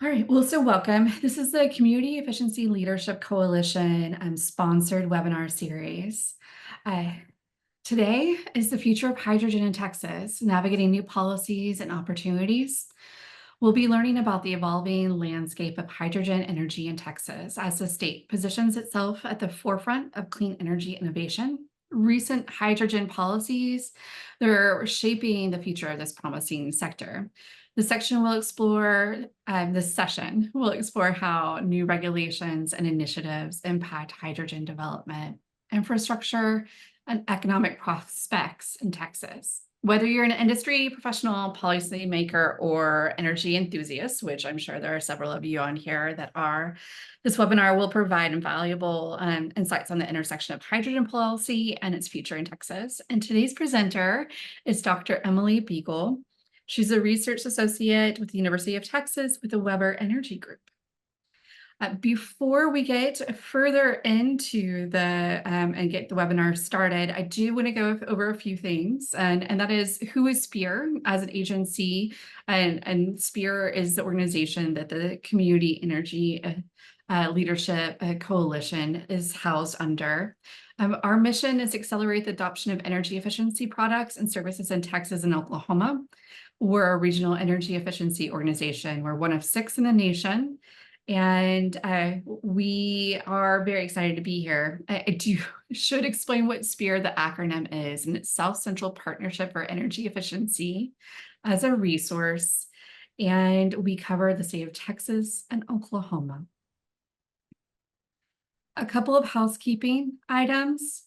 All right, well, so welcome. This is the Community Efficiency Leadership Coalition sponsored webinar series. Uh, Today is the future of hydrogen in Texas, navigating new policies and opportunities. We'll be learning about the evolving landscape of hydrogen energy in Texas as the state positions itself at the forefront of clean energy innovation. Recent hydrogen policies, they're shaping the future of this promising sector. This session will explore how new regulations and initiatives impact hydrogen development, infrastructure, and economic prospects in Texas. Whether you're an industry professional, policymaker, or energy enthusiast, which I'm sure there are several of you on here that are, this webinar will provide invaluable insights on the intersection of hydrogen policy and its future in Texas. And today's presenter is Dr. Emily Beagle. She's a research associate with the University of Texas with the Weber Energy Group. Before we get further into and get the webinar started, I do want to go over a few things, and that is, who is SPEAR as an agency, and SPEAR is the organization that the Community Energy Leadership Coalition is housed under. Our mission is to accelerate the adoption of energy efficiency products and services in Texas and Oklahoma. We're a regional energy efficiency organization. We're one of 6 in the nation. And we are very excited to be here. I should explain what SPEAR, the acronym, is, and it's South Central Partnership for Energy Efficiency as a resource. And we cover the state of Texas and Oklahoma. A couple of housekeeping items.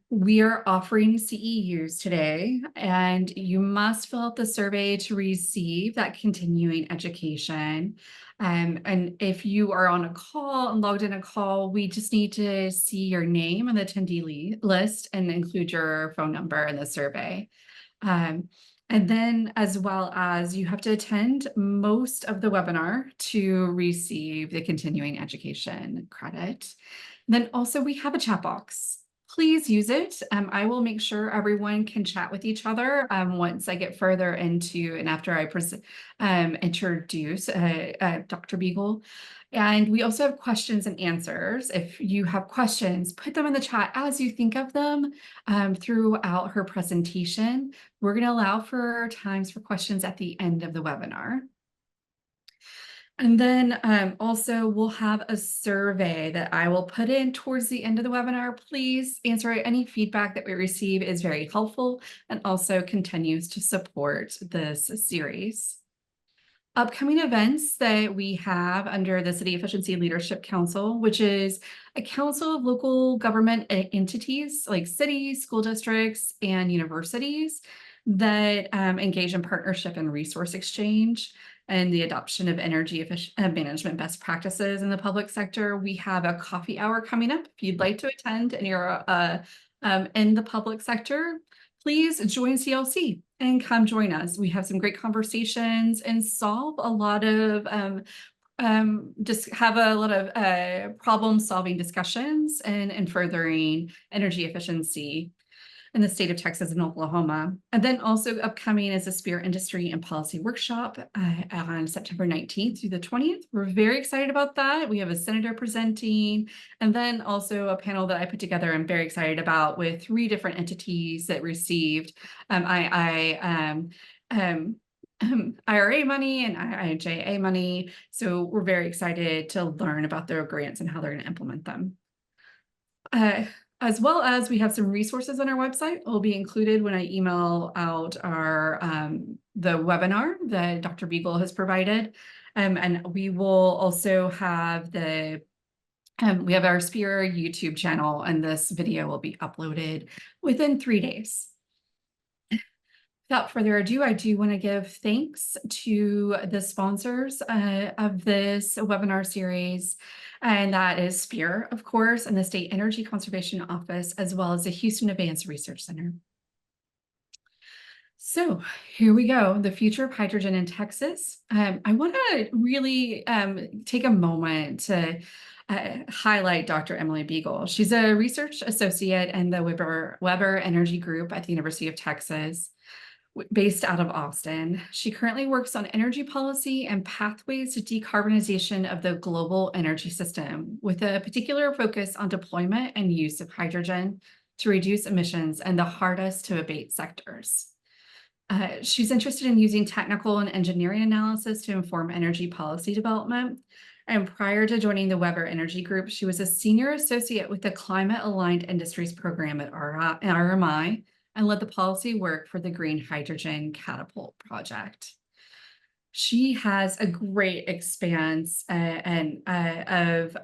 We are offering CEUs today, and you must fill out the survey to receive that continuing education. And if you are on a call and logged in a call, we just need to see your name on the attendee list and include your phone number in the survey. And then, as well as, you have to attend most of the webinar to receive the continuing education credit. Then also, we have a chat box. Please use it. I will make sure everyone can chat with each other once I get further into and after I introduce Dr. Beagle. And we also have questions and answers. If you have questions, put them in the chat as you think of them throughout her presentation. We're going to allow for times for questions at the end of the webinar. And then also we'll have a survey that I will put in towards the end of the webinar. Please answer any feedback that we receive is very helpful and also continues to support this series. Upcoming events that we have under the City Efficiency Leadership Council, which is a council of local government entities like cities, school districts, and universities that engage in partnership and resource exchange and the adoption of energy management best practices in the public sector. We have a coffee hour coming up. If you'd like to attend and you're in the public sector, please join CLC and come join us. We have some great conversations and solve a lot of problem-solving discussions and furthering energy efficiency in the state of Texas and Oklahoma. And then also upcoming is a SPEAR Industry and Policy Workshop on September 19th through the 20th. We're very excited about that. We have a senator presenting, and then also a panel that I put together I'm very excited about with 3 different entities that received IRA money and IIJA money. So we're very excited to learn about their grants and how they're going to implement them. As well as, we have some resources on our website will be included when I email out our the webinar that Dr. Beagle has provided. And we will also have we have our SPEAR YouTube channel, and this video will be uploaded within 3 days. Without further ado, I do want to give thanks to the sponsors of this webinar series, and that is SPEAR, of course, and the State Energy Conservation Office, as well as the Houston Advanced Research Center. So here we go, the future of hydrogen in Texas. I want to really take a moment to highlight Dr. Emily Beagle. She's a research associate in the Weber Energy Group at the University of Texas. based out of Austin. She currently works on energy policy and pathways to decarbonization of the global energy system, with a particular focus on deployment and use of hydrogen to reduce emissions in the hardest to abate sectors. She's interested in using technical and engineering analysis to inform energy policy development. And prior to joining the Weber Energy Group, she was a senior associate with the Climate Aligned Industries Program at RMI and led the policy work for the Green Hydrogen Catapult project. She has a great expanse of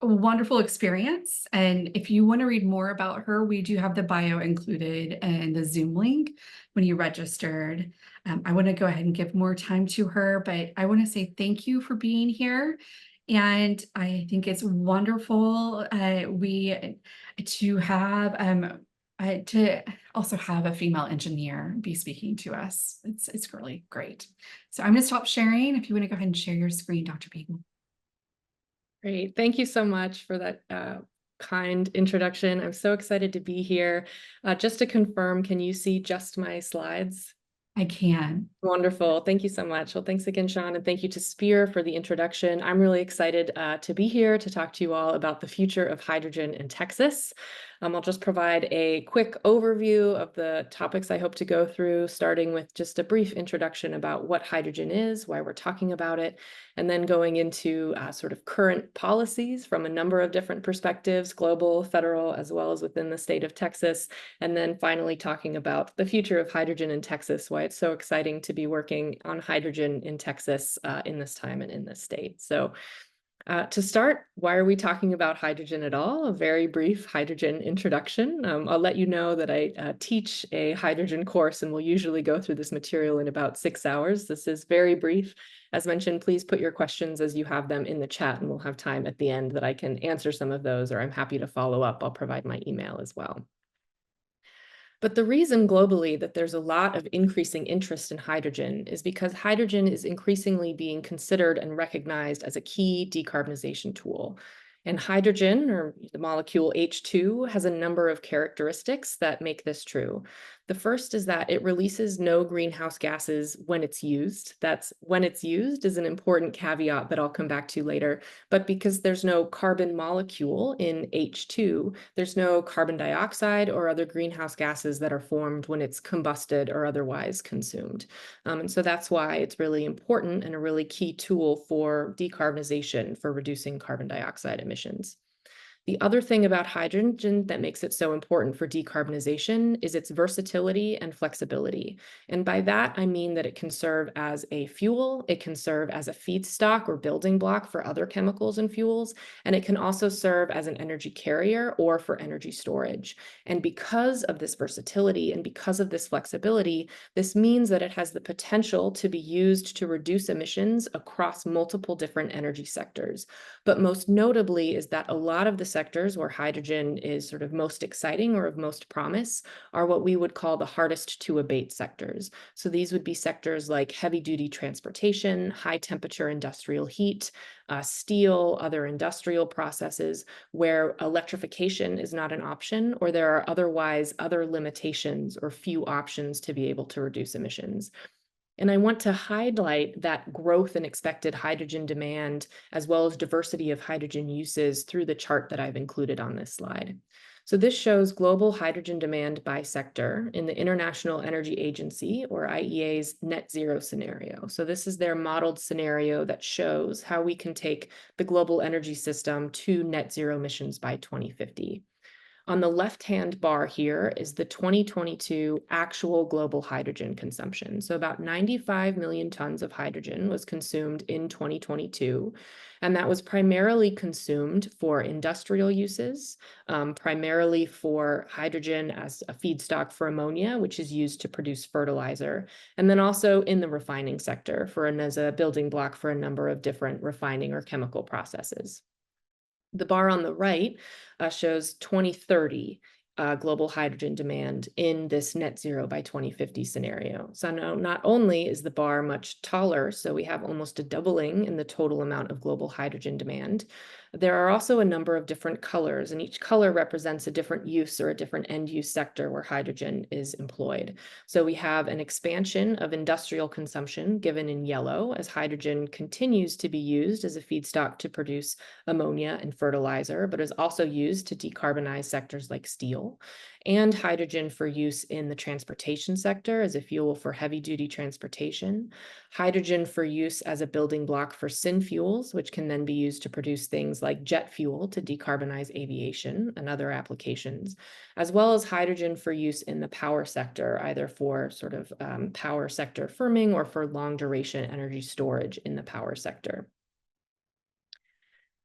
a wonderful experience. And if you want to read more about her, we do have the bio included in the Zoom link when you registered. I want to go ahead and give more time to her, but I want to say thank you for being here. And I think it's wonderful to also have a female engineer be speaking to us. It's really great. So I'm going to stop sharing. If you want to go ahead and share your screen, Dr. Beagle. Great. Thank you so much for that kind introduction. I'm so excited to be here. Just to confirm, can you see just my slides? I can. Wonderful. Thank you so much. Well, thanks again, Sean, and thank you to Spear for the introduction. I'm really excited to be here to talk to you all about the future of hydrogen in Texas. I'll just provide a quick overview of the topics I hope to go through, starting with just a brief introduction about what hydrogen is, why we're talking about it, and then going into sort of current policies from a number of different perspectives, global, federal, as well as within the state of Texas, and then finally talking about the future of hydrogen in Texas, why it's so exciting to be working on hydrogen in Texas in this time and in this state. So to start, why are we talking about hydrogen at all? A very brief hydrogen introduction. I'll let you know that I teach a hydrogen course and we'll usually go through this material in about 6 hours. This is very brief. As mentioned, please put your questions as you have them in the chat and we'll have time at the end that I can answer some of those, or I'm happy to follow up. I'll provide my email as well. But the reason globally that there's a lot of increasing interest in hydrogen is because hydrogen is increasingly being considered and recognized as a key decarbonization tool. And hydrogen, or the molecule H2, has a number of characteristics that make this true. The first is that it releases no greenhouse gases when it's used. That's when it's used is an important caveat that I'll come back to later. But because there's no carbon molecule in H2, there's no carbon dioxide or other greenhouse gases that are formed when it's combusted or otherwise consumed. And so that's why it's really important and a really key tool for decarbonization, for reducing carbon dioxide emissions. The other thing about hydrogen that makes it so important for decarbonization is its versatility and flexibility. And by that, I mean that it can serve as a fuel, it can serve as a feedstock or building block for other chemicals and fuels, and it can also serve as an energy carrier or for energy storage. And because of this versatility and because of this flexibility, this means that it has the potential to be used to reduce emissions across multiple different energy sectors. But most notably is that a lot of the sectors where hydrogen is sort of most exciting or of most promise are what we would call the hardest to abate sectors. So these would be sectors like heavy duty transportation, high temperature industrial heat, steel, other industrial processes where electrification is not an option, or there are otherwise other limitations or few options to be able to reduce emissions. And I want to highlight that growth in expected hydrogen demand, as well as diversity of hydrogen uses through the chart that I've included on this slide. So this shows global hydrogen demand by sector in the International Energy Agency, or IEA's net zero scenario. So this is their modeled scenario that shows how we can take the global energy system to net zero emissions by 2050. On the left-hand bar here is the 2022 actual global hydrogen consumption. So about 95 million tons of hydrogen was consumed in 2022, and that was primarily consumed for industrial uses, primarily for hydrogen as a feedstock for ammonia, which is used to produce fertilizer, and then also in the refining sector as a building block for a number of different refining or chemical processes. The bar on the right shows 2030 global hydrogen demand in this net zero by 2050 scenario. So now, not only is the bar much taller, so we have almost a doubling in the total amount of global hydrogen demand, there are also a number of different colors, and each color represents a different use or a different end use sector where hydrogen is employed. So we have an expansion of industrial consumption given in yellow as hydrogen continues to be used as a feedstock to produce ammonia and fertilizer, but is also used to decarbonize sectors like steel, and hydrogen for use in the transportation sector as a fuel for heavy-duty transportation, hydrogen for use as a building block for synfuels, which can then be used to produce things like jet fuel to decarbonize aviation and other applications, as well as hydrogen for use in the power sector, either for sort of power sector firming or for long duration energy storage in the power sector.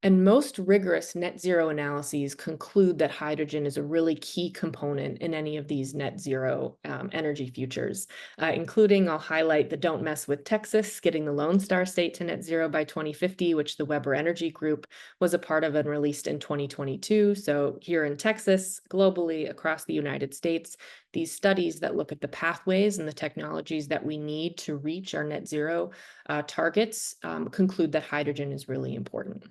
And most rigorous net zero analyses conclude that hydrogen is a really key component in any of these net zero energy futures, including I'll highlight the Don't Mess with Texas, getting the Lone Star State to net zero by 2050, which the Weber Energy Group was a part of and released in 2022. So here in Texas, globally, across the United States, these studies that look at the pathways and the technologies that we need to reach our net zero targets conclude that hydrogen is really important.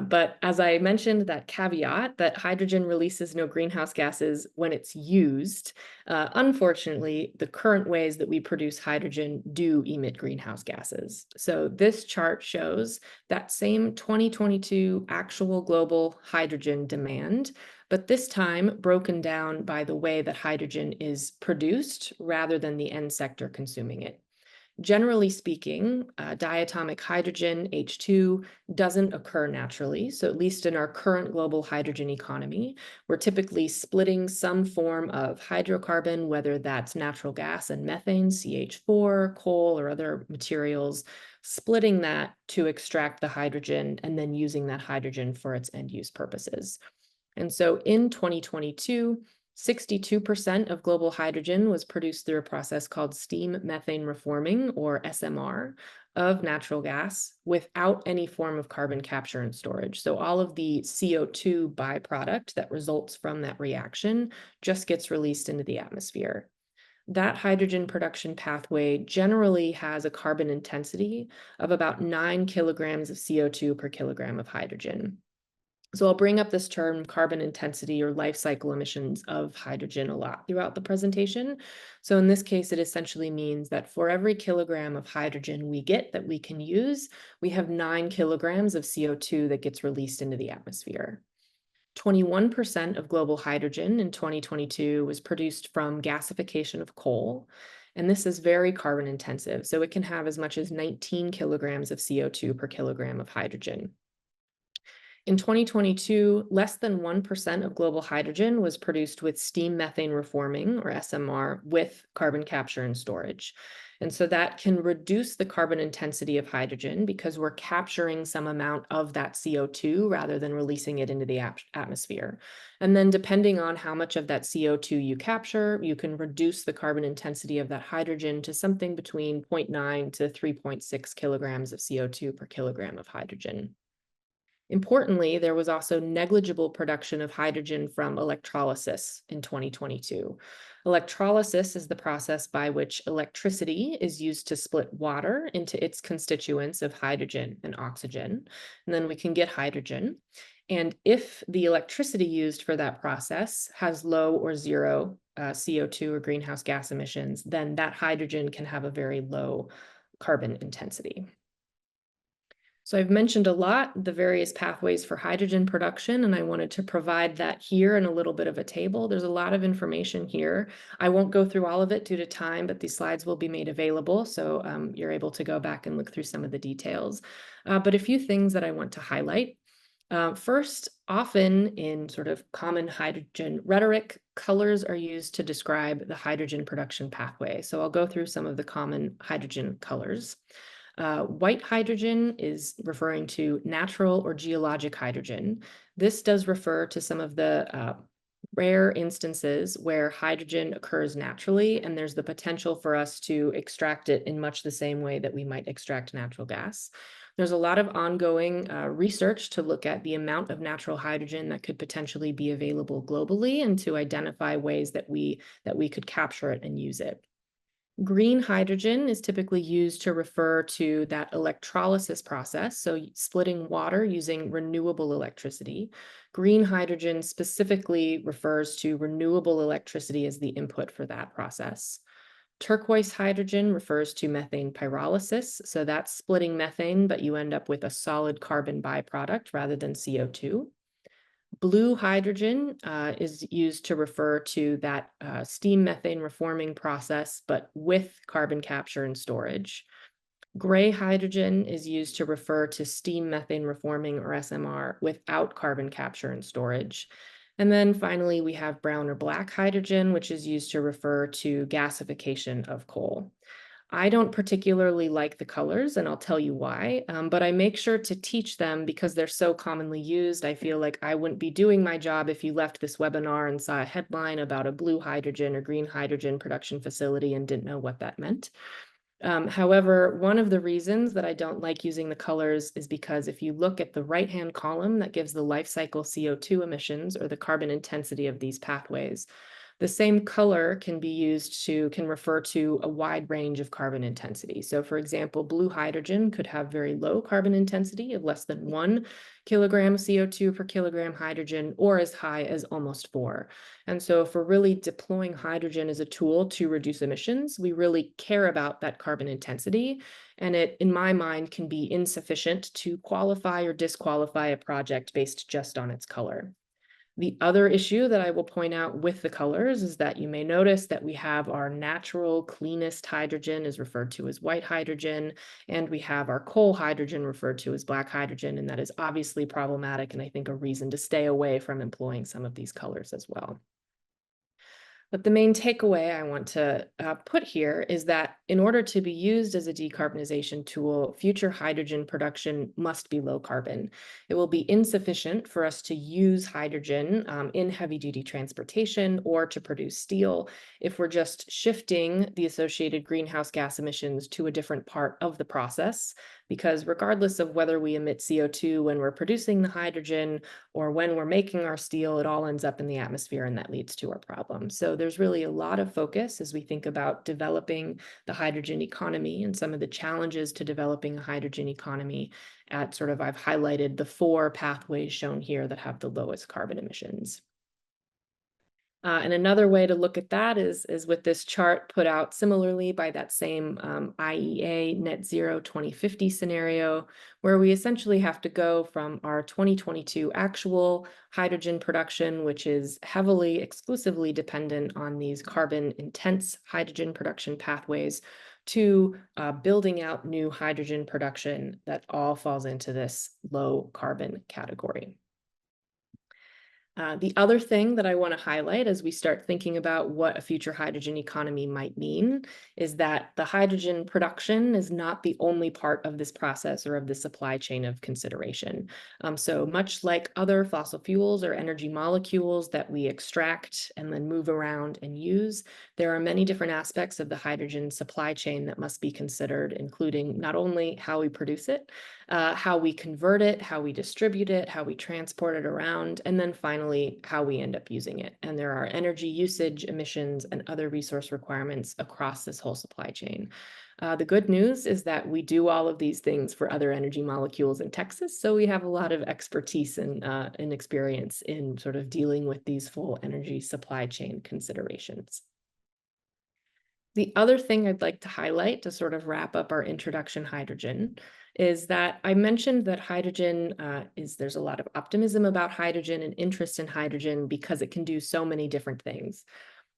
But as I mentioned, that caveat that hydrogen releases no greenhouse gases when it's used, unfortunately, the current ways that we produce hydrogen do emit greenhouse gases. So this chart shows that same 2022 actual global hydrogen demand, but this time broken down by the way that hydrogen is produced rather than the end sector consuming it. Generally speaking, diatomic hydrogen, H2, doesn't occur naturally. So at least in our current global hydrogen economy, we're typically splitting some form of hydrocarbon, whether that's natural gas and methane, CH4, coal, or other materials, splitting that to extract the hydrogen and then using that hydrogen for its end use purposes. And so in 2022, 62% of global hydrogen was produced through a process called steam methane reforming, or SMR, of natural gas without any form of carbon capture and storage. So all of the CO2 byproduct that results from that reaction just gets released into the atmosphere. That hydrogen production pathway generally has a carbon intensity of about 9 kilograms of CO2 per kilogram of hydrogen. So I'll bring up this term carbon intensity or life cycle emissions of hydrogen a lot throughout the presentation. So in this case, it essentially means that for every kilogram of hydrogen we get that we can use, we have 9 kilograms of CO2 that gets released into the atmosphere. 21% of global hydrogen in 2022 was produced from gasification of coal. And this is very carbon intensive. So it can have as much as 19 kilograms of CO2 per kilogram of hydrogen. In 2022, less than 1% of global hydrogen was produced with steam methane reforming, or SMR, with carbon capture and storage. And so that can reduce the carbon intensity of hydrogen because we're capturing some amount of that CO2 rather than releasing it into the atmosphere. And then depending on how much of that CO2 you capture, you can reduce the carbon intensity of that hydrogen to something between 0.9 to 3.6 kilograms of CO2 per kilogram of hydrogen. Importantly, there was also negligible production of hydrogen from electrolysis in 2022. Electrolysis is the process by which electricity is used to split water into its constituents of hydrogen and oxygen, and then we can get hydrogen. And if the electricity used for that process has low or zero CO2 or greenhouse gas emissions, then that hydrogen can have a very low carbon intensity. So I've mentioned a lot the various pathways for hydrogen production, and I wanted to provide that here in a little bit of a table. There's a lot of information here. I won't go through all of it due to time, but these slides will be made available, so you're able to go back and look through some of the details. But a few things that I want to highlight. First, often in sort of common hydrogen rhetoric, colors are used to describe the hydrogen production pathway. So I'll go through some of the common hydrogen colors. White hydrogen is referring to natural or geologic hydrogen. This does refer to some of the rare instances where hydrogen occurs naturally, and there's the potential for us to extract it in much the same way that we might extract natural gas. There's a lot of ongoing research to look at the amount of natural hydrogen that could potentially be available globally and to identify ways that we could capture it and use it. Green hydrogen is typically used to refer to that electrolysis process, so splitting water using renewable electricity. Green hydrogen specifically refers to renewable electricity as the input for that process. Turquoise hydrogen refers to methane pyrolysis, so that's splitting methane, but you end up with a solid carbon byproduct rather than CO2. Blue hydrogen is used to refer to that steam methane reforming process, but with carbon capture and storage. Gray hydrogen is used to refer to steam methane reforming or SMR without carbon capture and storage. And then finally, we have brown or black hydrogen, which is used to refer to gasification of coal. I don't particularly like the colors, and I'll tell you why, but I make sure to teach them because they're so commonly used. I feel like I wouldn't be doing my job if you left this webinar and saw a headline about a blue hydrogen or green hydrogen production facility and didn't know what that meant. However, one of the reasons that I don't like using the colors is because if you look at the right-hand column that gives the life cycle CO2 emissions or the carbon intensity of these pathways, the same color can refer to a wide range of carbon intensity. So for example, blue hydrogen could have very low carbon intensity of less than 1 kilogram CO2 per kilogram hydrogen, or as high as almost 4. And so if we're really deploying hydrogen as a tool to reduce emissions, we really care about that carbon intensity. And it, in my mind, can be insufficient to qualify or disqualify a project based just on its color. The other issue that I will point out with the colors is that you may notice that we have our natural cleanest hydrogen is referred to as white hydrogen, and we have our coal hydrogen referred to as black hydrogen, and that is obviously problematic and I think a reason to stay away from employing some of these colors as well. But the main takeaway I want to put here is that in order to be used as a decarbonization tool, future hydrogen production must be low carbon. It will be insufficient for us to use hydrogen in heavy duty transportation or to produce steel if we're just shifting the associated greenhouse gas emissions to a different part of the process. Because regardless of whether we emit CO2 when we're producing the hydrogen or when we're making our steel, it all ends up in the atmosphere and that leads to our problem. So there's really a lot of focus as we think about developing the hydrogen economy and some of the challenges to developing a hydrogen economy at sort of, I've highlighted the 4 pathways shown here that have the lowest carbon emissions. And another way to look at that is with this chart put out similarly by that same IEA net zero 2050 scenario, where we essentially have to go from our 2022 actual hydrogen production, which is heavily exclusively dependent on these carbon intense hydrogen production pathways, to building out new hydrogen production that all falls into this low carbon category. The other thing that I want to highlight as we start thinking about what a future hydrogen economy might mean is that the hydrogen production is not the only part of this process or of the supply chain of consideration. So much like other fossil fuels or energy molecules that we extract and then move around and use, there are many different aspects of the hydrogen supply chain that must be considered, including not only how we produce it, how we convert it, how we distribute it, how we transport it around, and then finally, how we end up using it. And there are energy usage, emissions, and other resource requirements across this whole supply chain. The good news is that we do all of these things for other energy molecules in Texas, so we have a lot of expertise and experience in sort of dealing with these full energy supply chain considerations. The other thing I'd like to highlight to sort of wrap up our introduction hydrogen is that I mentioned that hydrogen there's a lot of optimism about hydrogen and interest in hydrogen because it can do so many different things.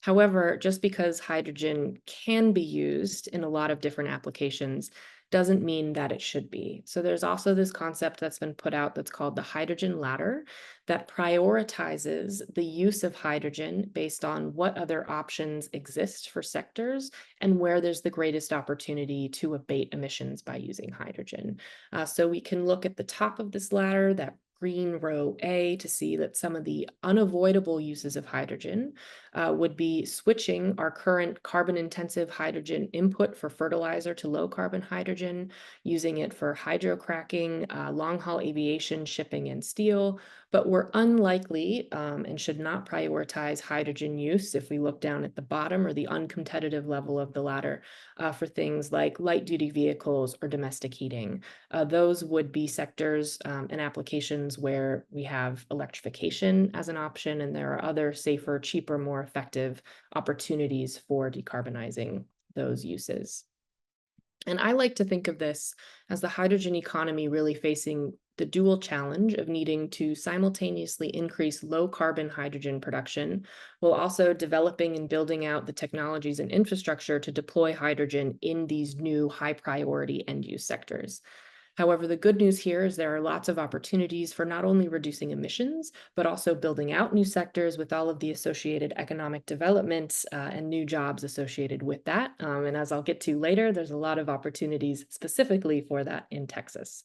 However, just because hydrogen can be used in a lot of different applications doesn't mean that it should be. So there's also this concept that's been put out that's called the hydrogen ladder that prioritizes the use of hydrogen based on what other options exist for sectors and where there's the greatest opportunity to abate emissions by using hydrogen. So we can look at the top of this ladder, that green row A to see that some of the unavoidable uses of hydrogen would be switching our current carbon-intensive hydrogen input for fertilizer to low-carbon hydrogen, using it for hydrocracking, long-haul aviation, shipping, and steel. But we're unlikely and should not prioritize hydrogen use if we look down at the bottom or the uncompetitive level of the ladder for things like light-duty vehicles or domestic heating. Those would be sectors and applications where we have electrification as an option, and there are other safer, cheaper, more effective opportunities for decarbonizing those uses. And I like to think of this as the hydrogen economy really facing the dual challenge of needing to simultaneously increase low carbon hydrogen production while also developing and building out the technologies and infrastructure to deploy hydrogen in these new high priority end use sectors. However, the good news here is there are lots of opportunities for not only reducing emissions, but also building out new sectors with all of the associated economic developments and new jobs associated with that. And as I'll get to later, there's a lot of opportunities specifically for that in Texas.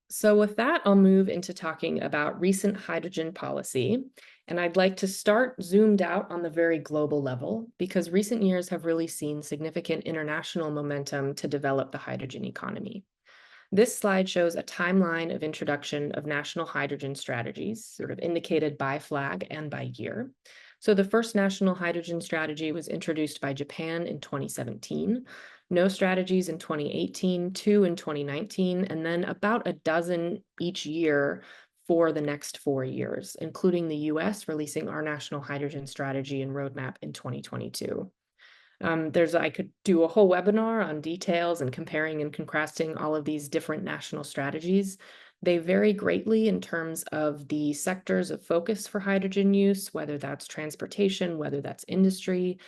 So with that, I'll move into talking about recent hydrogen policy. And I'd like to start zoomed out on the very global level because recent years have really seen significant international momentum to develop the hydrogen economy. This slide shows a timeline of introduction of national hydrogen strategies, sort of indicated by flag and by year. So the first national hydrogen strategy was introduced by Japan in 2017, no strategies in 2018, two in 2019, and then about a dozen each year for the next 4 years, including the US releasing our national hydrogen strategy and roadmap in 2022. I could do a whole webinar on details and comparing and contrasting all of these different national strategies. They vary greatly in terms of the sectors of focus for hydrogen use, whether that's transportation, whether that's industry.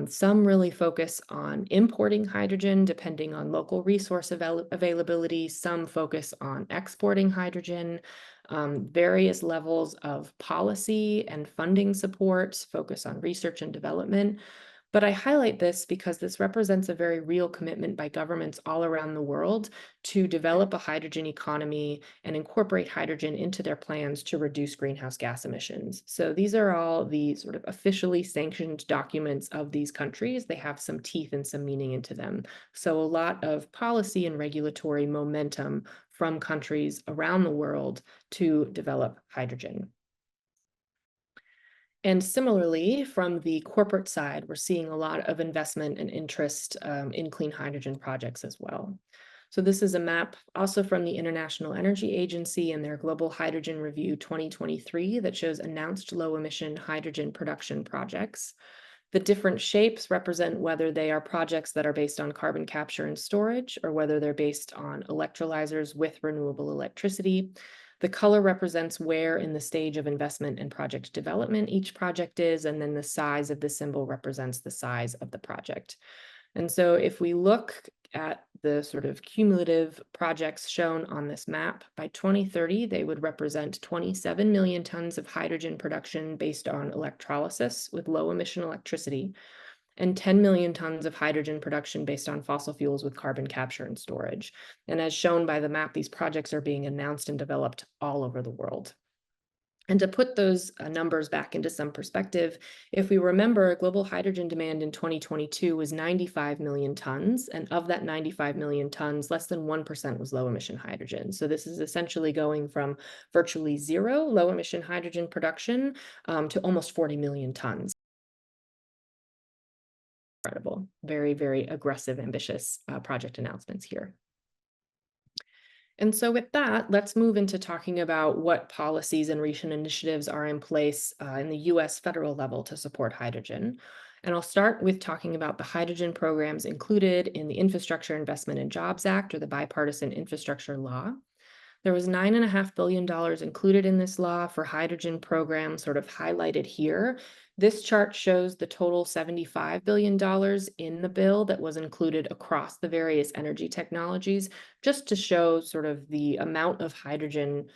Some really focus on importing hydrogen, depending on local resource availability. Some focus on exporting hydrogen. Various levels of policy and funding support focus on research and development. But I highlight this because this represents a very real commitment by governments all around the world to develop a hydrogen economy and incorporate hydrogen into their plans to reduce greenhouse gas emissions. So these are all the sort of officially sanctioned documents of these countries. They have some teeth and some meaning into them. So a lot of policy and regulatory momentum from countries around the world to develop hydrogen. And similarly, from the corporate side, we're seeing a lot of investment and interest in clean hydrogen projects as well. So this is a map also from the International Energy Agency and their Global Hydrogen Review 2023 that shows announced low emission hydrogen production projects. The different shapes represent whether they are projects that are based on carbon capture and storage or whether they're based on electrolyzers with renewable electricity. The color represents where in the stage of investment and project development each project is, and then the size of the symbol represents the size of the project. And so if we look at the sort of cumulative projects shown on this map, by 2030, they would represent 27 million tons of hydrogen production based on electrolysis with low emission electricity, and 10 million tons of hydrogen production based on fossil fuels with carbon capture and storage. And as shown by the map, these projects are being announced and developed all over the world. And to put those numbers back into some perspective, if we remember, global hydrogen demand in 2022 was 95 million tons, and of that 95 million tons, less than 1% was low emission hydrogen. So this is essentially going from virtually zero low emission hydrogen production to almost 40 million tons. Incredible, very, very aggressive, ambitious project announcements here. And so with that, let's move into talking about what policies and recent initiatives are in place in the US federal level to support hydrogen. And I'll start with talking about the hydrogen programs included in the Infrastructure Investment and Jobs Act, or the Bipartisan Infrastructure Law. There was $9.5 billion included in this law for hydrogen programs, sort of highlighted here. This chart shows the total $75 billion in the bill that was included across the various energy technologies, just to show sort of the amount of hydrogen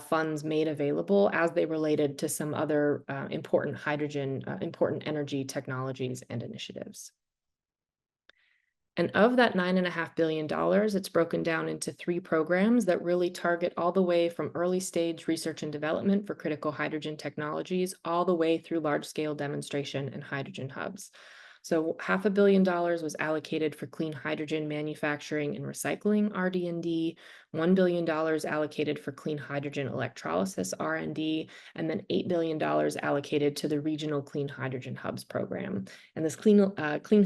funds made available as they related to some other important energy technologies and initiatives. And of that $9.5 billion, it's broken down into 3 programs that really target all the way from early stage research and development for critical hydrogen technologies, all the way through large scale demonstration and hydrogen hubs. So $500 million was allocated for clean hydrogen manufacturing and recycling (RD&D), $1 billion allocated for clean hydrogen electrolysis (R&D), and then $8 billion allocated to the Regional Clean Hydrogen Hubs program. And this Clean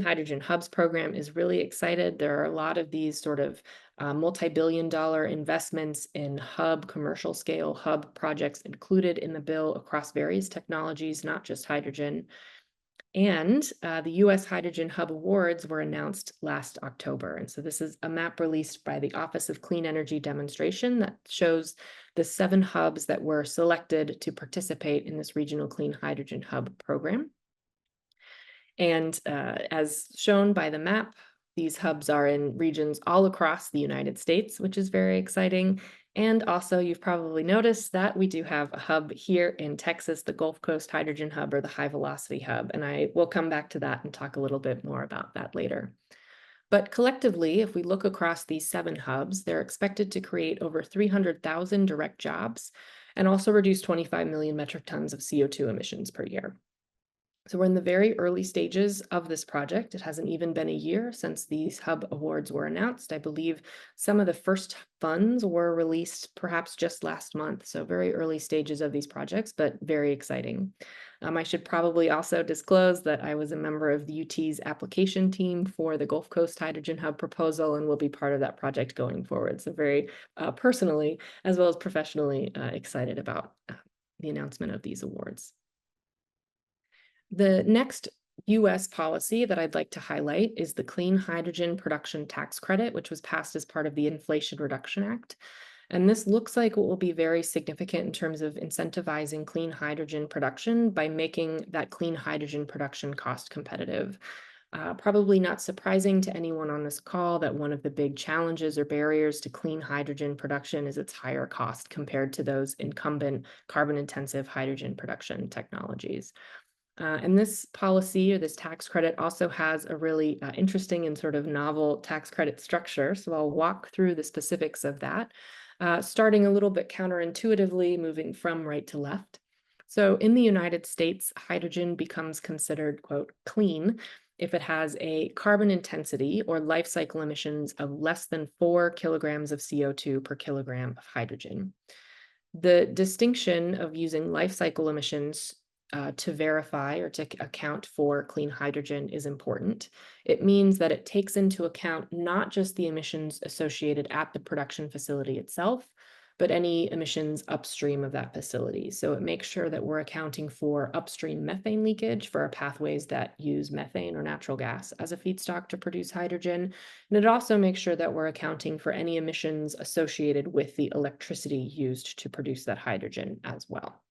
Hydrogen Hubs program is really excited. There are a lot of these sort of multi-billion-dollar investments in commercial scale hub projects included in the bill across various technologies, not just hydrogen. And the US Hydrogen Hub Awards were announced last October. And so this is a map released by the Office of Clean Energy Demonstration that shows the 7 hubs that were selected to participate in this Regional Clean Hydrogen Hub program. And as shown by the map, these hubs are in regions all across the United States, which is very exciting. And also, you've probably noticed that we do have a hub here in Texas, the Gulf Coast Hydrogen Hub, or the High Velocity Hub. And I will come back to that and talk a little bit more about that later. But collectively, if we look across these 7 hubs, they're expected to create over 300,000 direct jobs and also reduce 25 million metric tons of CO2 emissions per year. So we're in the very early stages of this project. It hasn't even been a year since these hub awards were announced. I believe some of the first funds were released perhaps just last month. So very early stages of these projects, but very exciting. I should probably also disclose that I was a member of the UT's application team for the Gulf Coast Hydrogen Hub proposal and will be part of that project going forward. So very personally, as well as professionally, excited about the announcement of these awards. The next US policy that I'd like to highlight is the Clean Hydrogen Production Tax Credit, which was passed as part of the Inflation Reduction Act. And this looks like it will be very significant in terms of incentivizing clean hydrogen production by making that clean hydrogen production cost competitive. Probably not surprising to anyone on this call that one of the big challenges or barriers to clean hydrogen production is its higher cost compared to those incumbent carbon-intensive hydrogen production technologies. And this policy or this tax credit also has a really interesting and sort of novel tax credit structure. So I'll walk through the specifics of that, starting a little bit counterintuitively, moving from right to left. So in the United States, hydrogen becomes considered, quote, clean if it has a carbon intensity or life cycle emissions of less than 4 kilograms of CO2 per kilogram of hydrogen. The distinction of using life cycle emissions to verify or to account for clean hydrogen is important. It means that it takes into account not just the emissions associated at the production facility itself, but any emissions upstream of that facility. So it makes sure that we're accounting for upstream methane leakage for our pathways that use methane or natural gas as a feedstock to produce hydrogen. And it also makes sure that we're accounting for any emissions associated with the electricity used to produce that hydrogen as well.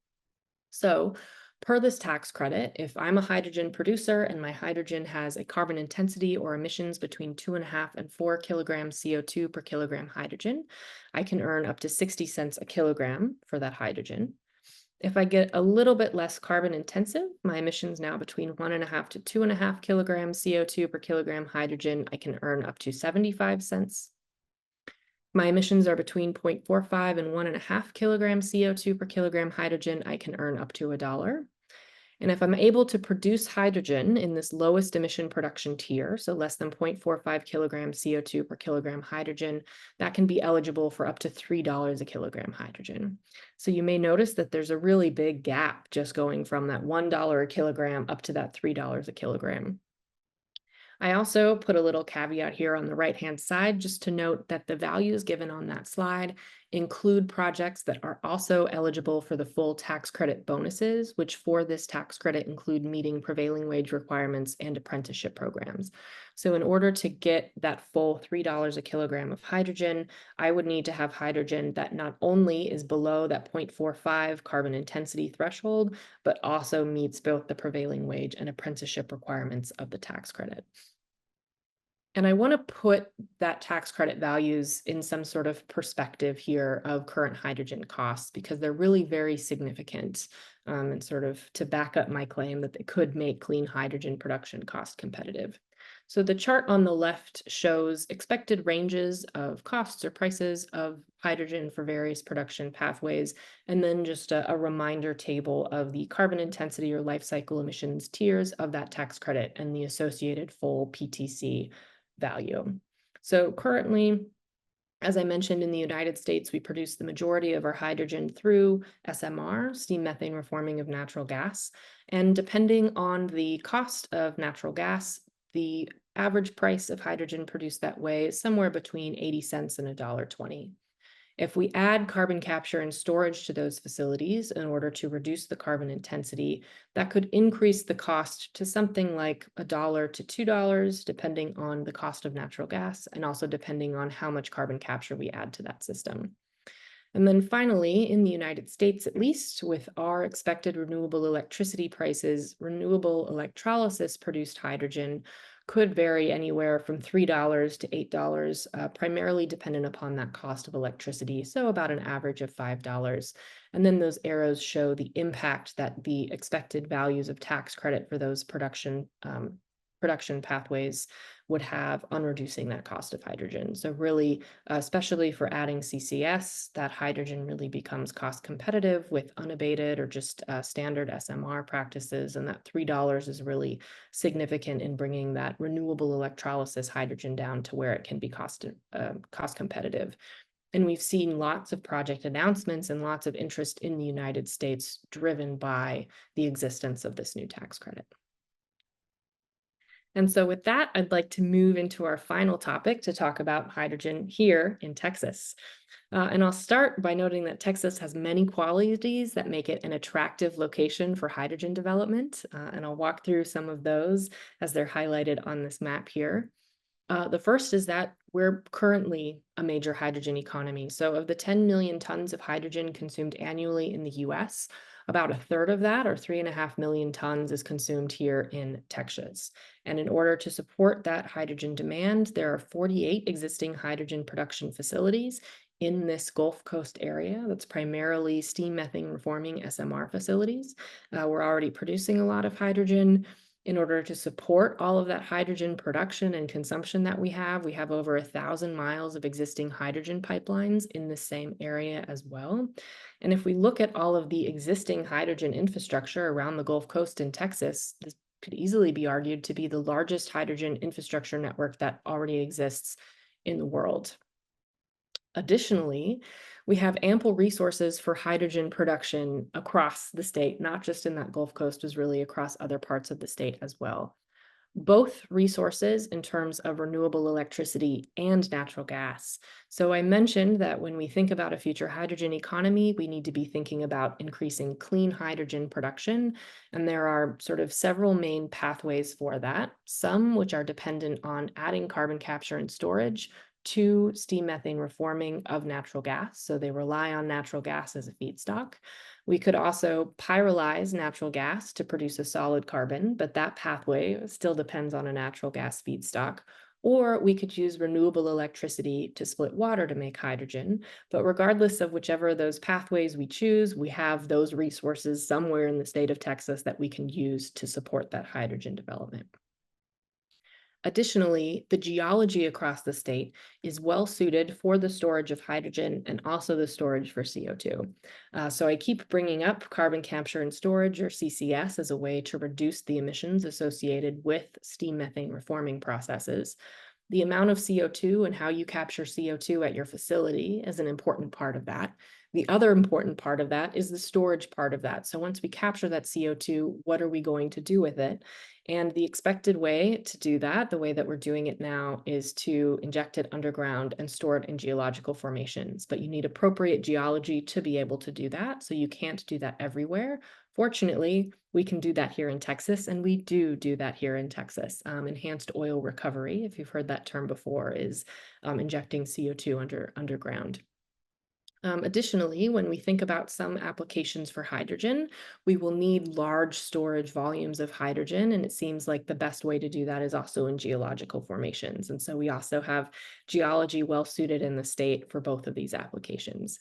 So per this tax credit, if I'm a hydrogen producer and my hydrogen has a carbon intensity or emissions between 2.5 and 4 kilograms CO2 per kilogram hydrogen, I can earn up to 60 cents a kilogram for that hydrogen. If I get a little bit less carbon intensive, my emissions now between 1.5 to 2.5 kilograms CO2 per kilogram hydrogen, I can earn up to 75 cents. My emissions are between 0.45 and 1.5 kilograms CO2 per kilogram hydrogen, I can earn up to $1. And if I'm able to produce hydrogen in this lowest emission production tier, so less than 0.45 kilograms CO2 per kilogram hydrogen, that can be eligible for up to $3 a kilogram hydrogen. So you may notice that there's a really big gap just going from that $1 a kilogram up to that $3 a kilogram. I also put a little caveat here on the right-hand side just to note that the values given on that slide include projects that are also eligible for the full tax credit bonuses, which for this tax credit include meeting prevailing wage requirements and apprenticeship programs. So in order to get that full $3 a kilogram of hydrogen, I would need to have hydrogen that not only is below that 0.45 carbon intensity threshold, but also meets both the prevailing wage and apprenticeship requirements of the tax credit. And I want to put that tax credit values in some sort of perspective here of current hydrogen costs because they're really very significant and sort of to back up my claim that they could make clean hydrogen production cost competitive. So the chart on the left shows expected ranges of costs or prices of hydrogen for various production pathways, and then just a reminder table of the carbon intensity or life cycle emissions tiers of that tax credit and the associated full PTC value. So currently, as I mentioned, in the United States, we produce the majority of our hydrogen through SMR, steam methane reforming of natural gas. And depending on the cost of natural gas, the average price of hydrogen produced that way is somewhere between 80 cents and $1.20. If we add carbon capture and storage to those facilities in order to reduce the carbon intensity, that could increase the cost to something like $1 to $2, depending on the cost of natural gas and also depending on how much carbon capture we add to that system. And then finally, in the United States, at least, with our expected renewable electricity prices, renewable electrolysis produced hydrogen could vary anywhere from $3 to $8, primarily dependent upon that cost of electricity, so about an average of $5. And then those arrows show the impact that the expected values of tax credit for those production pathways would have on reducing that cost of hydrogen. So really, especially for adding CCS, that hydrogen really becomes cost competitive with unabated or just standard SMR practices. And that $3 is really significant in bringing that renewable electrolysis hydrogen down to where it can be cost competitive. And we've seen lots of project announcements and lots of interest in the United States driven by the existence of this new tax credit. And so with that, I'd like to move into our final topic to talk about hydrogen here in Texas. And I'll start by noting that Texas has many qualities that make it an attractive location for hydrogen development. And I'll walk through some of those as they're highlighted on this map here. The first is that we're currently a major hydrogen economy. So of the 10 million tons of hydrogen consumed annually in the US, about a third of that, or 3.5 million tons, is consumed here in Texas. And in order to support that hydrogen demand, there are 48 existing hydrogen production facilities in this Gulf Coast area. That's primarily steam methane reforming SMR facilities. We're already producing a lot of hydrogen. In order to support all of that hydrogen production and consumption that we have over 1,000 miles of existing hydrogen pipelines in the same area as well. And if we look at all of the existing hydrogen infrastructure around the Gulf Coast in Texas, this could easily be argued to be the largest hydrogen infrastructure network that already exists in the world. Additionally, we have ample resources for hydrogen production across the state, not just in that Gulf Coast, but really across other parts of the state as well. Both resources in terms of renewable electricity and natural gas. So I mentioned that when we think about a future hydrogen economy, we need to be thinking about increasing clean hydrogen production. And there are sort of several main pathways for that, some which are dependent on adding carbon capture and storage to steam methane reforming of natural gas. So they rely on natural gas as a feedstock. We could also pyrolyze natural gas to produce a solid carbon, but that pathway still depends on a natural gas feedstock. Or we could use renewable electricity to split water to make hydrogen. But regardless of whichever of those pathways we choose, we have those resources somewhere in the state of Texas that we can use to support that hydrogen development. Additionally, the geology across the state is well suited for the storage of hydrogen and also the storage for CO2. So I keep bringing up carbon capture and storage, or CCS, as a way to reduce the emissions associated with steam methane reforming processes. The amount of CO2 and how you capture CO2 at your facility is an important part of that. The other important part of that is the storage part of that. So once we capture that CO2, what are we going to do with it? And the expected way to do that, the way that we're doing it now, is to inject it underground and store it in geological formations. But you need appropriate geology to be able to do that. So you can't do that everywhere. Fortunately, we can do that here in Texas, and we do that here in Texas. Enhanced oil recovery, if you've heard that term before, is injecting CO2 underground. Additionally, when we think about some applications for hydrogen, we will need large storage volumes of hydrogen, and it seems like the best way to do that is also in geological formations. And so we also have geology well suited in the state for both of these applications.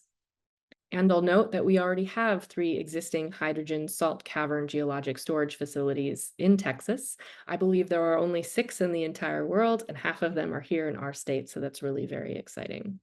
And I'll note that we already have 3 existing hydrogen salt cavern geologic storage facilities in Texas. I believe there are only 6 in the entire world, and half of them are here in our state, so that's really very exciting.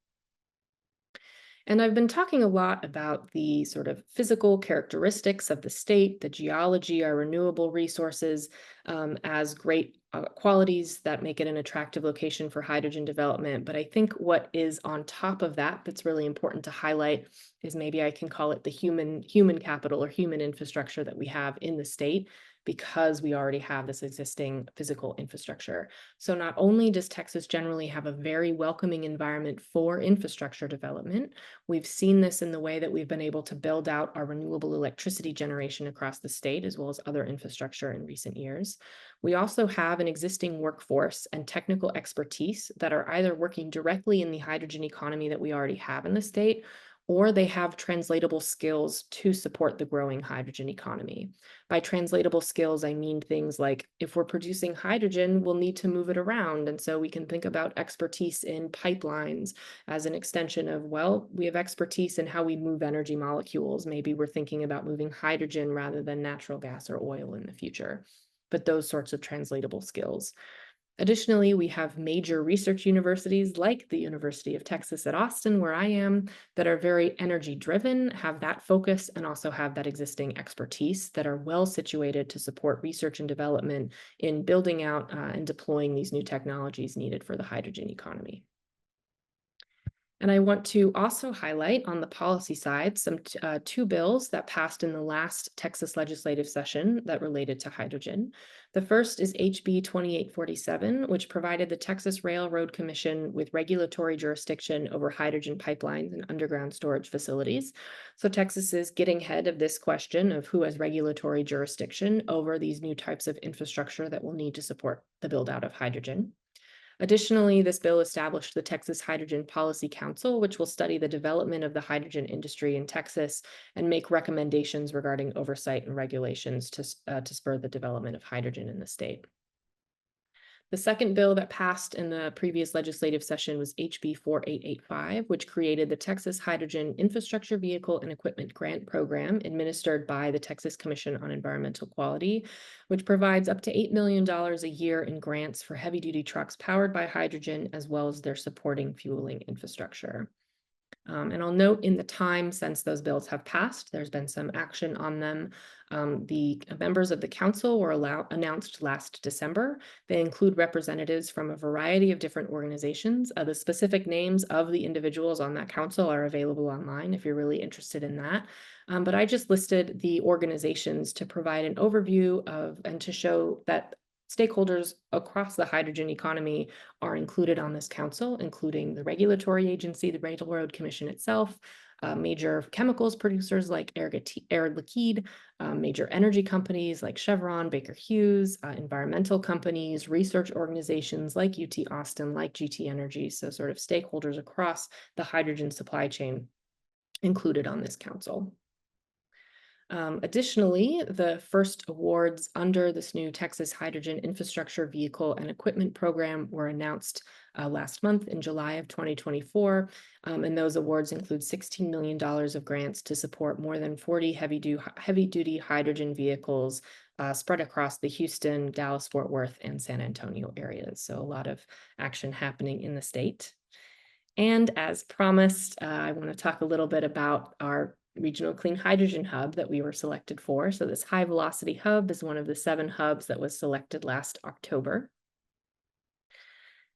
And I've been talking a lot about the sort of physical characteristics of the state, the geology, our renewable resources, as great qualities that make it an attractive location for hydrogen development. But I think what is on top of that that's really important to highlight is maybe I can call it the human capital or human infrastructure that we have in the state because we already have this existing physical infrastructure. So not only does Texas generally have a very welcoming environment for infrastructure development, we've seen this in the way that we've been able to build out our renewable electricity generation across the state, as well as other infrastructure in recent years. We also have an existing workforce and technical expertise that are either working directly in the hydrogen economy that we already have in the state, or they have translatable skills to support the growing hydrogen economy. By translatable skills, I mean things like if we're producing hydrogen, we'll need to move it around. And so we can think about expertise in pipelines as an extension of, well, we have expertise in how we move energy molecules. Maybe we're thinking about moving hydrogen rather than natural gas or oil in the future. But those sorts of translatable skills. Additionally, we have major research universities like the University of Texas at Austin, where I am, that are very energy driven, have that focus, and also have that existing expertise that are well situated to support research and development in building out and deploying these new technologies needed for the hydrogen economy. And I want to also highlight on the policy side two bills that passed in the last Texas legislative session that related to hydrogen. The first is HB 2847, which provided the Texas Railroad Commission with regulatory jurisdiction over hydrogen pipelines and underground storage facilities. So Texas is getting ahead of this question of who has regulatory jurisdiction over these new types of infrastructure that will need to support the build out of hydrogen. Additionally, this bill established the Texas Hydrogen Policy Council, which will study the development of the hydrogen industry in Texas and make recommendations regarding oversight and regulations to spur the development of hydrogen in the state. The second bill that passed in the previous legislative session was HB 4885, which created the Texas Hydrogen Infrastructure Vehicle and Equipment Grant Program administered by the Texas Commission on Environmental Quality, which provides up to $8 million a year in grants for heavy-duty trucks powered by hydrogen, as well as their supporting fueling infrastructure. And I'll note in the time since those bills have passed, there's been some action on them. The members of the council were announced last December. They include representatives from a variety of different organizations. The specific names of the individuals on that council are available online if you're really interested in that. But I just listed the organizations to provide an overview of and to show that stakeholders across the hydrogen economy are included on this council, including the regulatory agency, the Railroad Commission itself, major chemicals producers like Air Liquide, major energy companies like Chevron, Baker Hughes, environmental companies, research organizations like UT Austin, like GT Energy, so sort of stakeholders across the hydrogen supply chain included on this council. Additionally, the first awards under this new Texas Hydrogen Infrastructure Vehicle and Equipment Program were announced last month in July of 2024. And those awards include $16 million of grants to support more than 40 heavy-duty hydrogen vehicles spread across the Houston, Dallas-Fort Worth, and San Antonio areas. So a lot of action happening in the state. And as promised, I want to talk a little bit about our regional clean hydrogen hub that we were selected for. So this high velocity hub is one of the 7 hubs that was selected last October.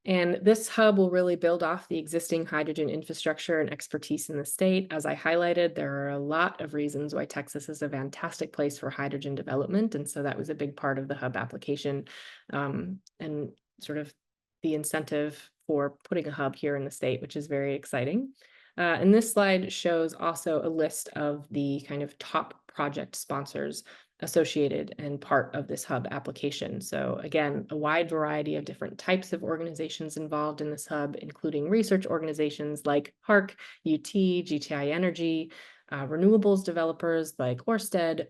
And this hub will really build off the existing hydrogen infrastructure and expertise in the state. As I highlighted, there are a lot of reasons why Texas is a fantastic place for hydrogen development. And so that was a big part of the hub application and sort of the incentive for putting a hub here in the state, which is very exciting. And this slide shows also a list of the kind of top project sponsors associated and part of this hub application. So again, a wide variety of different types of organizations involved in this hub, including research organizations like HARC, UT, GTI Energy, renewables developers like Ørsted,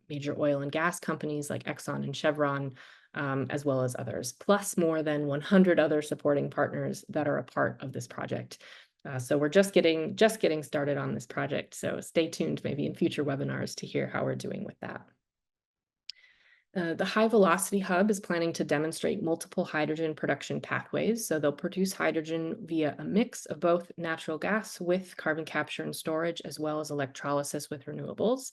major oil and gas companies like Exxon and Chevron, as well as others, plus more than 100 other supporting partners that are a part of this project. So we're just getting started on this project. So stay tuned maybe in future webinars to hear how we're doing with that. The High Velocity Hub is planning to demonstrate multiple hydrogen production pathways. So they'll produce hydrogen via a mix of both natural gas with carbon capture and storage, as well as electrolysis with renewables.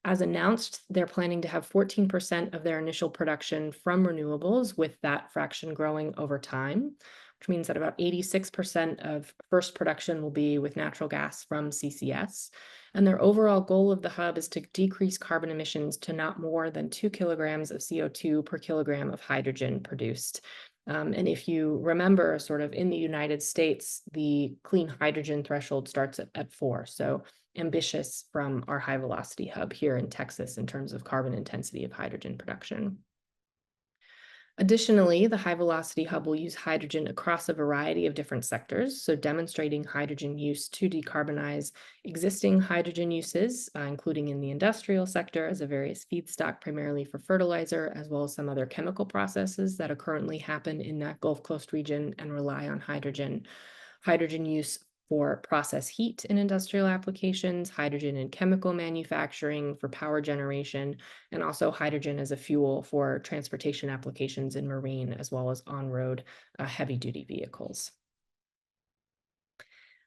As announced, they're planning to have 14% of their initial production from renewables, with that fraction growing over time, which means that about 86% of first production will be with natural gas from CCS. And their overall goal of the hub is to decrease carbon emissions to not more than 2 kilograms of CO2 per kilogram of hydrogen produced. And if you remember, sort of in the United States, the clean hydrogen threshold starts at 4. So ambitious from our high velocity hub here in Texas in terms of carbon intensity of hydrogen production. Additionally, the high velocity hub will use hydrogen across a variety of different sectors, so demonstrating hydrogen use to decarbonize existing hydrogen uses, including in the industrial sector as a various feedstock, primarily for fertilizer, as well as some other chemical processes that currently happen in that Gulf Coast region and rely on hydrogen. Hydrogen use for process heat in industrial applications, hydrogen in chemical manufacturing for power generation, and also hydrogen as a fuel for transportation applications in marine, as well as on-road heavy-duty vehicles.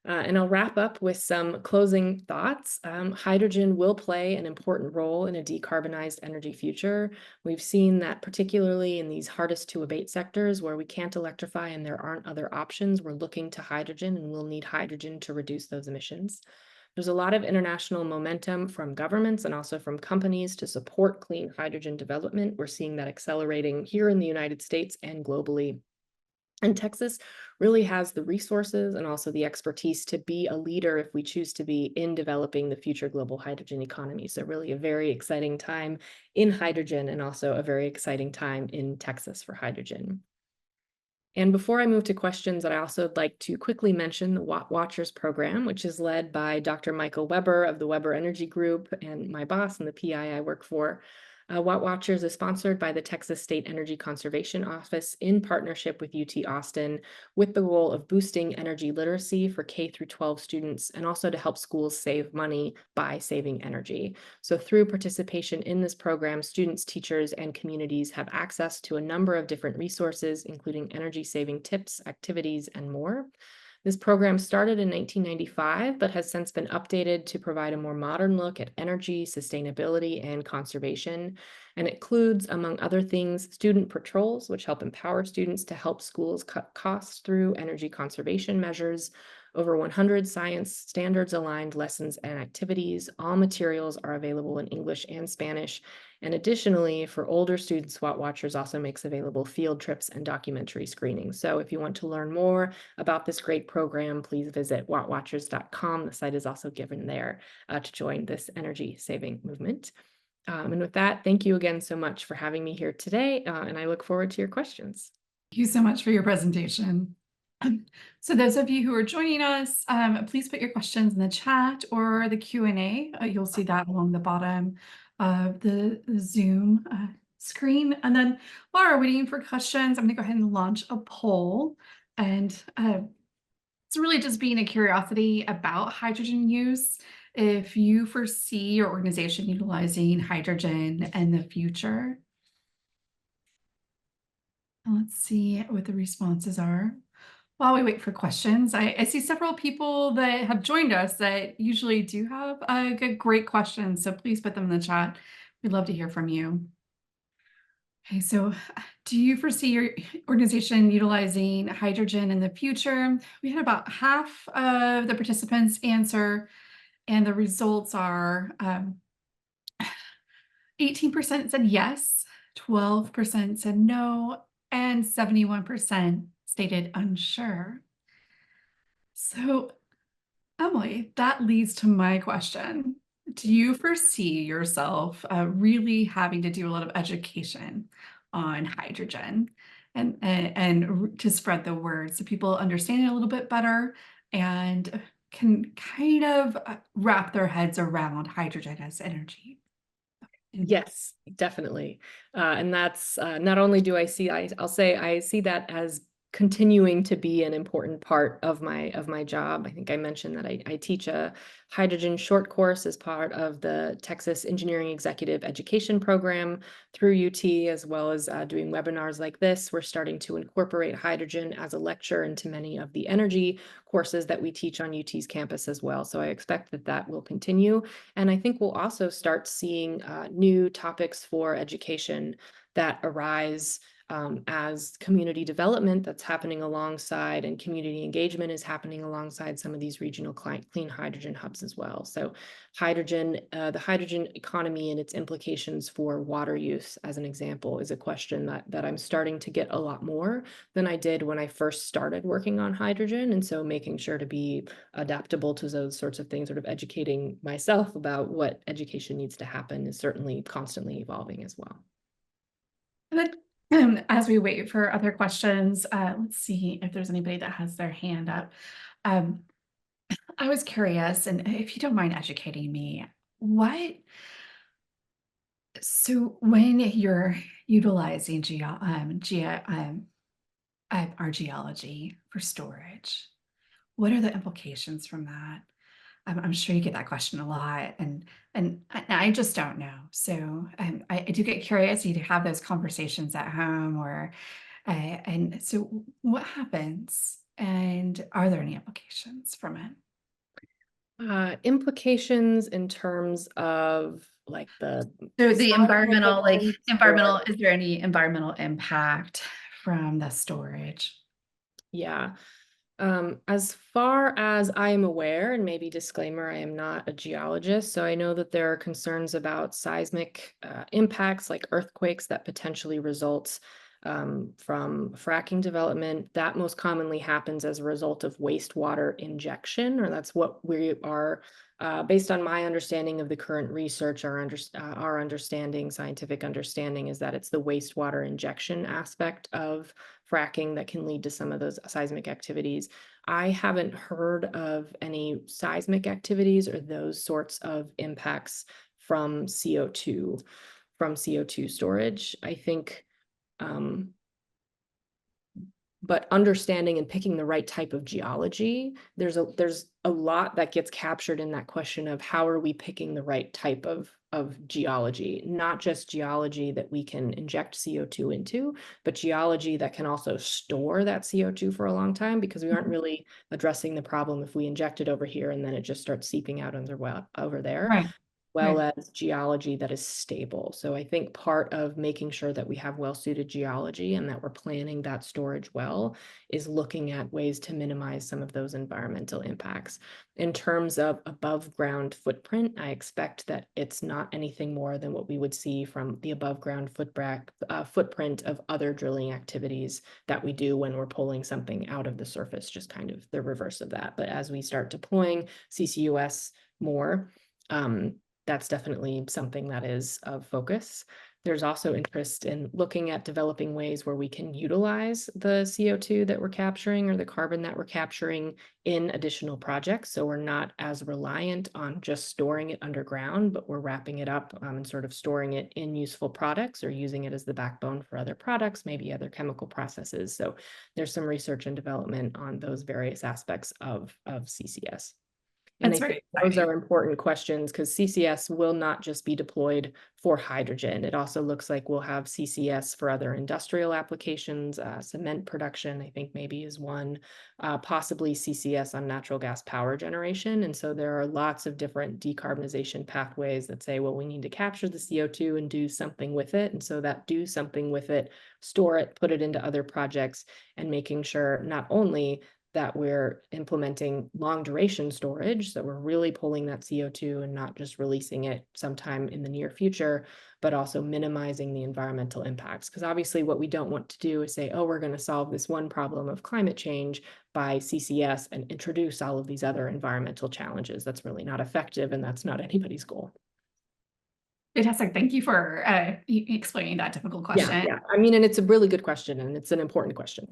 And I'll wrap up with some closing thoughts. Hydrogen will play an important role in a decarbonized energy future. We've seen that particularly in these hardest to abate sectors where we can't electrify and there aren't other options, we're looking to hydrogen and we'll need hydrogen to reduce those emissions. There's a lot of international momentum from governments and also from companies to support clean hydrogen development. We're seeing that accelerating here in the United States and globally. And Texas really has the resources and also the expertise to be a leader if we choose to be in developing the future global hydrogen economy. So really a very exciting time in hydrogen and also a very exciting time in Texas for hydrogen. And before I move to questions, I also would like to quickly mention the Watt Watchers program, which is led by Dr. Michael Weber of the Weber Energy Group and my boss and the PI I work for. Watt Watchers is sponsored by the Texas State Energy Conservation Office in partnership with UT Austin, with the goal of boosting energy literacy for K through 12 students and also to help schools save money by saving energy. So through participation in this program, students, teachers, and communities have access to a number of different resources, including energy saving tips, activities, and more. This program started in 1995, but has since been updated to provide a more modern look at energy, sustainability, and conservation. And it includes, among other things, student patrols, which help empower students to help schools cut costs through energy conservation measures. Over 100 science standards aligned lessons and activities. All materials are available in English and Spanish. And additionally, for older students, Watt Watchers also makes available field trips and documentary screenings. So if you want to learn more about this great program, please visit wattwatchers.com. The site is also given there to join this energy saving movement. And with that, thank you again so much for having me here today, and I look forward to your questions. Thank you so much for your presentation. So those of you who are joining us, please put your questions in the chat or the Q&A. You'll see that along the bottom of the Zoom screen. And then while we're waiting for questions, I'm going to go ahead and launch a poll. And it's really just being a curiosity about hydrogen use. If you foresee your organization utilizing hydrogen in the future. Let's see what the responses are. While we wait for questions, I see several people that have joined us that usually do have great questions. So please put them in the chat. We'd love to hear from you. Okay, so do you foresee your organization utilizing hydrogen in the future? We had about half of the participants answer, and the results are 18% said yes, 12% said no, and 71% stated unsure. So, Emily, that leads to my question. Do you foresee yourself really having to do a lot of education on hydrogen and to spread the word so people understand it a little bit better and can kind of wrap their heads around hydrogen as energy? Yes, definitely. And that's not only do I see, I'll say I see that as continuing to be an important part of my job. I think I mentioned that I teach a hydrogen short course as part of the Texas Engineering Executive Education Program through UT, as well as doing webinars like this. We're starting to incorporate hydrogen as a lecture into many of the energy courses that we teach on UT's campus as well. So I expect that that will continue. And I think we'll also start seeing new topics for education that arise as community development that's happening alongside, and community engagement is happening alongside some of these regional clean hydrogen hubs as well. So hydrogen, the hydrogen economy and its implications for water use, as an example, is a question that I'm starting to get a lot more than I did when I first started working on hydrogen. And so making sure to be adaptable to those sorts of things, sort of educating myself about what education needs to happen, is certainly constantly evolving as well. And as we wait for other questions, let's see if there's anybody that has their hand up. Um, I was curious, and if you don't mind educating me, so when you're utilizing our geology for storage, what are the implications from that? I'm sure you get that question a lot, and I just don't know. So I do get curious. You have those conversations at home, or and so what happens, and are there any implications from it? Implications in terms of like the So the seismic events, or is there any environmental impact from the storage? yeah. As far as I am aware, and maybe disclaimer, I am not a geologist, so I know that there are concerns about seismic impacts like earthquakes that potentially results from fracking development. That most commonly happens as a result of wastewater injection, or that's what we are, based on my understanding of the current research, our understanding, scientific understanding, is that it's the wastewater injection aspect of fracking that can lead to some of those seismic activities. I haven't heard of any seismic activities or those sorts of impacts from CO2, storage. I think, but understanding and picking the right type of geology, there's a lot that gets captured in that question of how are we picking the right type of geology, not just geology that we can inject CO2 into, but geology that can also store that CO2 for a long time, because we aren't really addressing the problem if we inject it over here and then it just starts seeping out over there, Right, well right. as geology that is stable. So I think part of making sure that we have well-suited geology and that we're planning that storage well is looking at ways to minimize some of those environmental impacts. In terms of above ground footprint, I expect that it's not anything more than what we would see from the above ground footprint of other drilling activities that we do when we're pulling something out of the surface, just kind of the reverse of that. But as we start deploying CCUS more, that's definitely something that is of focus. There's also interest in looking at developing ways where we can utilize the CO2 that we're capturing, or the carbon that we're capturing, in additional projects. So we're not as reliant on just storing it underground, but we're wrapping it up and sort of storing it in useful products, or using it as the backbone for other products, maybe other chemical processes. So there's some research and development on those various aspects of CCS. And I That's very think those exciting. are important questions, because CCS will not just be deployed for hydrogen. It also looks like we'll have CCS for other industrial applications. Cement production, I think, maybe is one, possibly CCS on natural gas power generation. And so there are lots of different decarbonization pathways that say, well, we need to capture the CO2 and do something with it. And so that do something with it, store it, put it into other projects, and making sure not only that we're implementing long duration storage, that we're really pulling that CO2 and not just releasing it sometime in the near future, but also minimizing the environmental impacts. Because obviously what we don't want to do is say, oh, we're going to solve this one problem of climate change by CCS and introduce all of these other environmental challenges. That's really not effective, and that's not anybody's goal. Fantastic. Thank you for explaining that difficult Yeah, question. yeah. I mean, and it's a really good question, and it's an important question.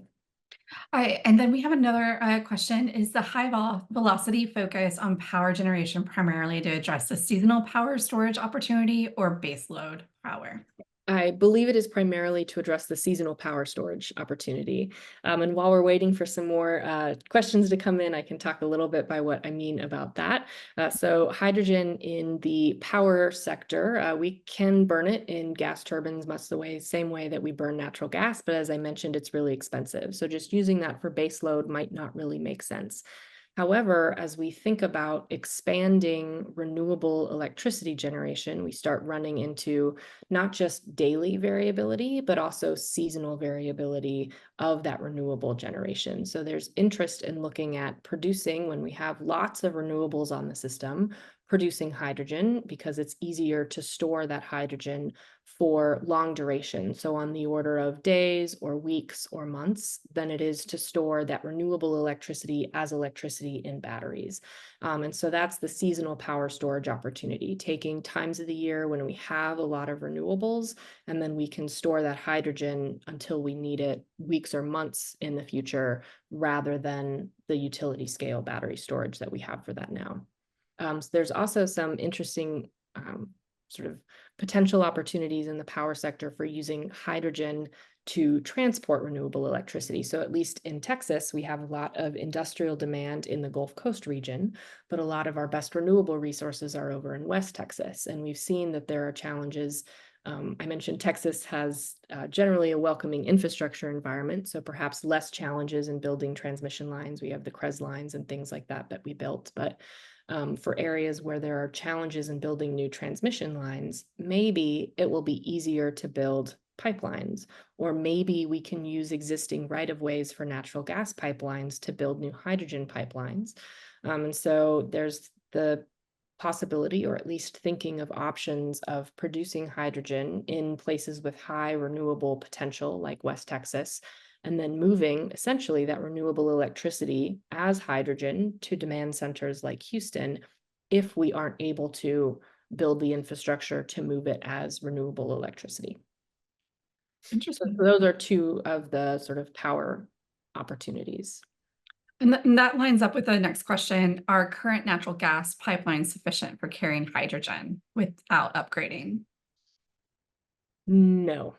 And then we have another question. Is the high velocity focus on power generation primarily to address the seasonal power storage opportunity or base load power? I believe it is primarily to address the seasonal power storage opportunity. And while we're waiting for some more questions to come in, I can talk a little bit by what I mean about that. So hydrogen in the power sector, we can burn it in gas turbines much the same way that we burn natural gas, but as I mentioned, it's really expensive. So just using that for base load might not really make sense. However, as we think about expanding renewable electricity generation, we start running into not just daily variability, but also seasonal variability of that renewable generation. So there's interest in looking at producing, when we have lots of renewables on the system, producing hydrogen because it's easier to store that hydrogen for long duration, so on the order of days or weeks or months, than it is to store that renewable electricity as electricity in batteries. And so that's the seasonal power storage opportunity, taking times of the year when we have a lot of renewables, and then we can store that hydrogen until we need it weeks or months in the future, rather than the utility scale battery storage that we have for that now. So there's also some interesting sort of potential opportunities in the power sector for using hydrogen to transport renewable electricity. So at least in Texas, we have a lot of industrial demand in the Gulf Coast region, but a lot of our best renewable resources are over in West Texas. And we've seen that there are challenges. I mentioned Texas has generally a welcoming infrastructure environment, so perhaps less challenges in building transmission lines. We have the CREZ lines and things like that we built, but for areas where there are challenges in building new transmission lines, maybe it will be easier to build pipelines, or maybe we can use existing right-of-ways for natural gas pipelines to build new hydrogen pipelines. And so there's the possibility, or at least thinking of options of producing hydrogen in places with high renewable potential like West Texas, and then moving essentially that renewable electricity as hydrogen to demand centers like Houston, if we aren't able to build the infrastructure to move it as renewable electricity. So Interesting. those are two of the sort of power opportunities. And that lines up with the next question. Are current natural gas pipelines sufficient for carrying hydrogen without upgrading? No.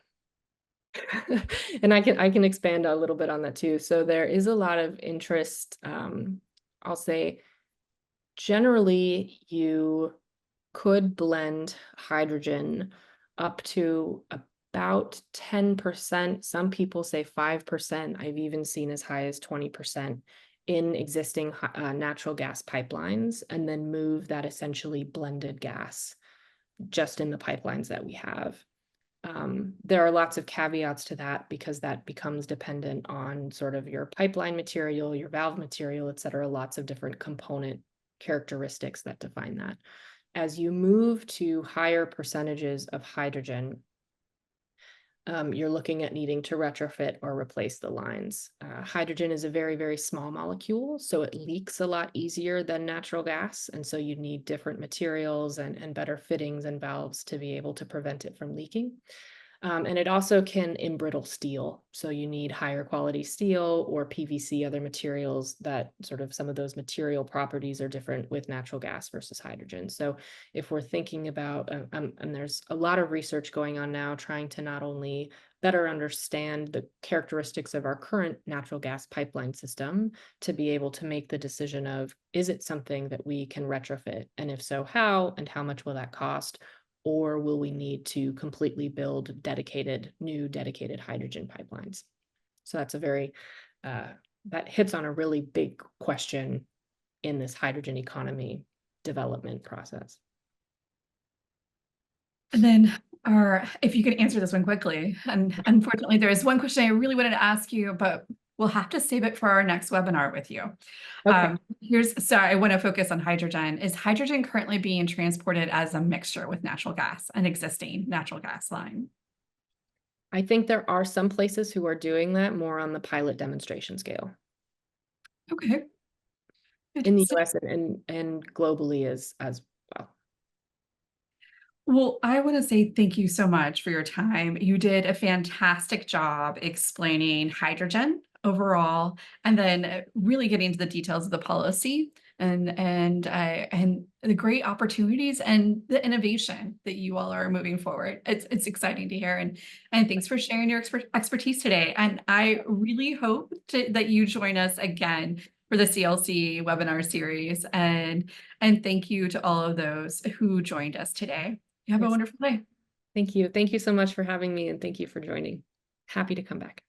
And I can expand a little bit on that too. So there is a lot of interest. I'll say generally you could blend hydrogen up to about 10%. Some people say 5%. I've even seen as high as 20% in existing natural gas pipelines, and then move that essentially blended gas just in the pipelines that we have. There are lots of caveats to that, because that becomes dependent on sort of your pipeline material, your valve material, et cetera, lots of different component characteristics that define that. As you move to higher percentages of hydrogen, you're looking at needing to retrofit or replace the lines. Hydrogen is a very, very small molecule, so it leaks a lot easier than natural gas. And so you need different materials and better fittings and valves to be able to prevent it from leaking. And it also can embrittle steel. So you need higher quality steel or PVC, other materials that sort of some of those material properties are different with natural gas versus hydrogen. So if we're thinking about, and there's a lot of research going on now trying to not only better understand the characteristics of our current natural gas pipeline system to be able to make the decision of, is it something that we can retrofit? And if so, how, and how much will that cost? Or will we need to completely build new dedicated hydrogen pipelines? So that's a very, that hits on a really big question in this hydrogen economy development process. And then if you could answer this one quickly, and unfortunately there is one question I really wanted to ask you, but we'll have to save it for our next webinar with you. Okay. So I want to focus on hydrogen. Is hydrogen currently being transported as a mixture with natural gas, an existing natural gas line? I think there are some places who are doing that more on the pilot demonstration scale. Okay. In the Interesting. US and globally as well. Well, I want to say thank you so much for your time. You did a fantastic job explaining hydrogen overall, and then really getting into the details of the policy and the great opportunities and the innovation that you all are moving forward. It's exciting to hear, and thanks for sharing your expertise today. And I really hope that you join us again for the CLC webinar series. And thank you to all of those who joined us today. You have a Yes. wonderful day. Thank you. Thank you so much for having me, and thank you for joining. Happy to come back.